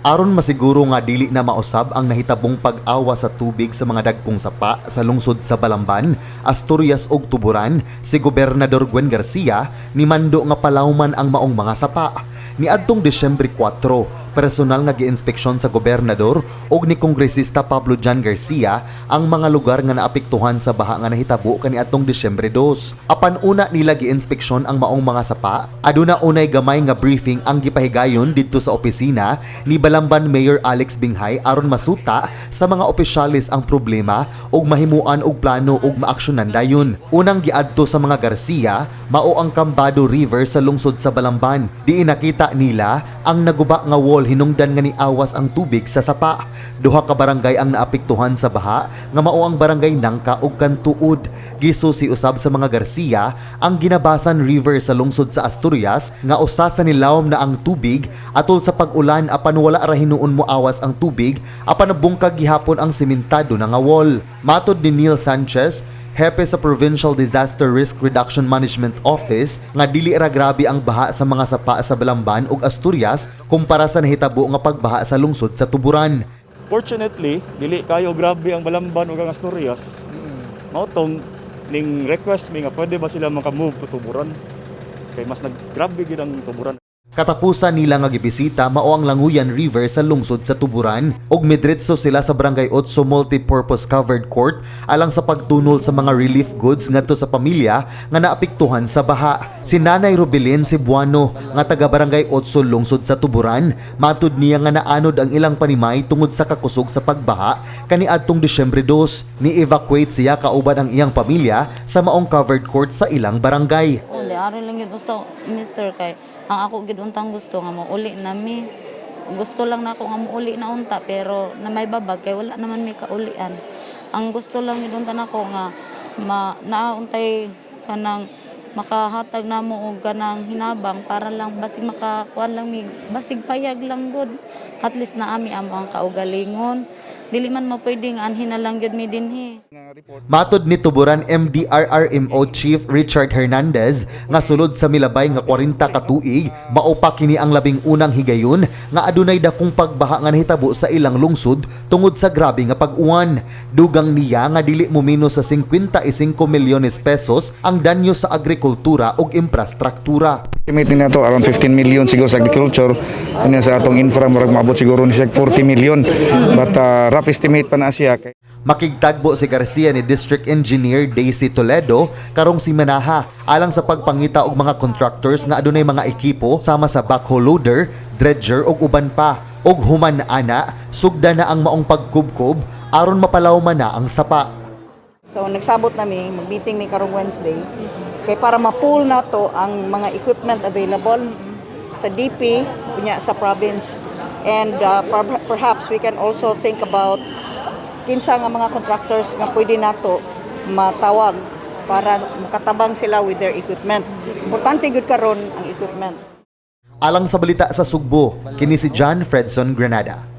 Aron masiguro nga dili na mausab ang nahitabong pag-awa sa tubig sa mga dagkong sapa sa lungsod sa Balamban, Asturias ug Tuburan, si Gobernador Gwen Garcia ni mando nga palawman ang maong mga sapa. Niadtong Disyembre 4, personal nga giinspeksyon sa gobernador ug ni Kongresista Pablo Jan Garcia ang mga lugar nga naapektuhan sa baha nga nahitabo kaniadtong Disyembre 2. Apan una nila giinspeksyon ang maong mga sapa, aduna unay gamay nga briefing ang gipahigayon didto sa opisina ni Balamban Mayor Alex Binghay aron masuta sa mga opisyalis ang problema ug mahimuan og plano ug maaksyonan dayon. Unang giadto sa mga Garcia, mao ang Cambado River sa lungsod sa Balamban. Di nakita nila ang naguba nga wall hinungdan nga niawas ang tubig sa sapa. Duha ka barangay ang naapektuhan sa baha nga mao ang barangay Nangka ug Kantuod. Gisusi usab sa mga Garcia ang Ginabasan River sa lungsod sa Asturias nga usa sa nilawom na ang tubig atol sa pag-ulan apan wala ra hinuon mo awas ang tubig apan nabungkag gihapon ang sementado na nga wall. Matod ni Neil Sanchez, hepe sa Provincial Disaster Risk Reduction Management Office, nga dili ra grabe ang baha sa mga sapa sa Balamban ug Asturias kumpara sa nahitabo nga pagbaha sa lungsod sa Tuburan. Fortunately, dili kayo grabe ang Balamban ug ang Asturias. Mao tong ning request mi nga pwede ba sila maka-move to Tuburan? Kay mas naggrabe gid ang Tuburan. Katapusan nila nga gibisita mao ang Languyan River sa lungsod sa Tuburan ug midretso sila sa Barangay 8 Multi-Purpose Covered Court alang sa pagtunol sa mga relief goods ngadto sa pamilya nga naapektuhan sa baha. Si Nanay Rubilin Cebuano nga taga Barangay 8 lungsod sa Tuburan, matud niya nga naanod ang ilang panimay tungod sa kakusog sa pagbaha kaniadtong Disyembre 2. Ni-evacuate siya kauban ang iyang pamilya sa maong covered court sa ilang barangay. Oli, aron lang yun sa Mr. kay ang ako gid untang gusto nga mauli nami. Gusto lang nako nga mauli na unta pero na may babag kay wala naman may kaulian. Ang gusto lang gid unta nako nga nauntay kanang makahatag namo og kanang hinabang para lang basig makakuan lang mi basig payag lang gud. At least na ami amo ang kaugalingon. Dili man mo pwedeng anhin na lang gyud mi dinhi. Matod ni Tuburan MDRRMO Chief Richard Hernandez nga sulod sa milabay nga 40 ka tuig, mao pa kini ang labing unang higayon nga adunay dakong pagbaha nga nahitabo sa ilang lungsod tungod sa grabe nga pag-uwan. Dugang niya nga dili momino sa 55 milyones pesos ang danyo sa agrikultura ug infrastruktura. Estimate na to around 15 million siguro sa agriculture. Ano sa atong infra murag maabot siguro ni 40 million. But rough estimate pa na siya. Makigtagbo si Garcia ni District Engineer Daisy Toledo karong si Manaha alang sa pagpangita og mga contractors nga adunay mga ekipo sama sa backhoe loader, dredger ug uban pa. Og human ana, sugda na ang maong pagkubkob aron mapalawman na ang sapa. So nagsabot nami, mag-meeting mi karong Wednesday kay para ma-pool na to ang mga equipment available sa DP kunya sa province and perhaps we can also think about kinsa nga mga contractors nga pwede nato matawag para makatabang sila with their equipment. Importante gud karon ang equipment. Alang sa balita sa Sugbo, kini si John Fredson Granada.